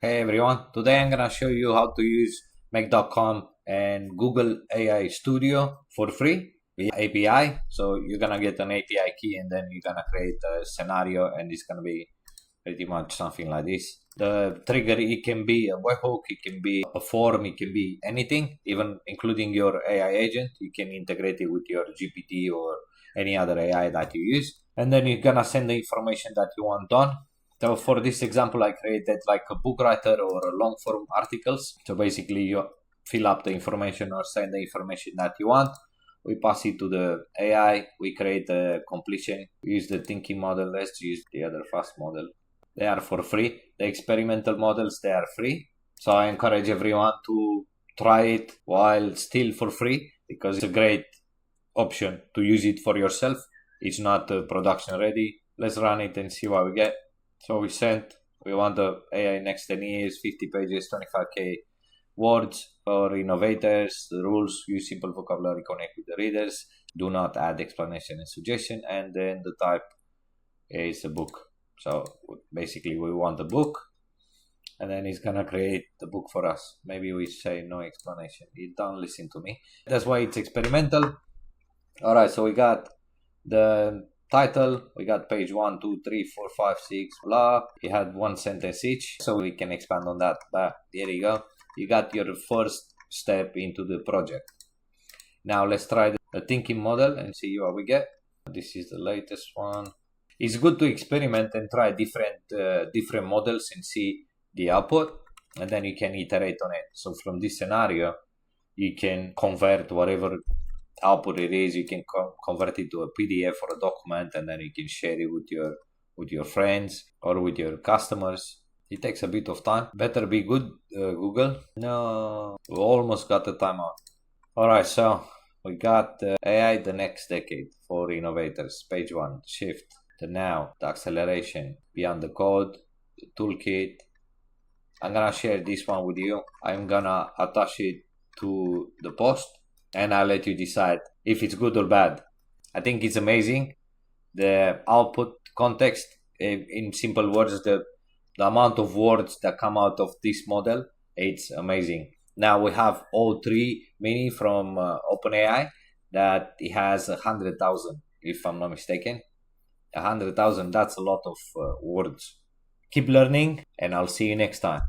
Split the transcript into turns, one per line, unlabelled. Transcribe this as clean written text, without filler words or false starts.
Hey everyone, today I'm gonna show you how to use Make.com and Google AI Studio for free via API. So you're gonna get an API key and then you're gonna create a scenario and it's gonna be pretty much something like this. The trigger, it can be a webhook, it can be a form, it can be anything, even including your AI agent. You can integrate it with your GPT or any other AI that you use. And then you're gonna send the information that you want done. So for this example, I created like a book writer or a long form articles. So basically you fill up the information or send the information that you want. We pass it to the AI. We create a completion. We use the thinking model. Let's use the other fast model. They are for free. The experimental models, they are free. So I encourage everyone to try it while still for free because it's a great option to use it for yourself. It's not production ready. Let's run it and see what we get. So we want the AI next 10 years, 50 pages, 25k words for innovators, the rules, use simple vocabulary, connect with the readers, do not add explanation and suggestion, and then the type is a book. So basically we want the book, and then it's gonna create the book for us. Maybe we say no explanation. It don't listen to me. That's why it's experimental. All right, so we got the title, we got page 1, 2, 3, 4, 5, 6, blah. It had one sentence each, so we can expand on that. But there you go. You got your first step into the project. Now let's try the thinking model and see what we get. This is the latest one. It's good to experiment and try different models and see the output, and then you can iterate on it. So from this scenario, you can convert whatever output it is. You can convert it to a PDF or a document, and then you can share it with your friends or with your customers. It takes a bit of time. Better be good, Google. No, we almost got the timeout. All right, so we got AI the next decade for innovators. Page 1, shift, the now, the acceleration, beyond the code, the toolkit. I'm gonna share this one with you. I'm gonna attach it to the post, and I'll let you decide if it's good or bad. I think it's amazing. The output context, in simple words, the amount of words that come out of this model, it's amazing. Now we have O3 Mini from OpenAI that it has 100,000, if I'm not mistaken. 100,000, that's a lot of words. Keep learning, and I'll see you next time.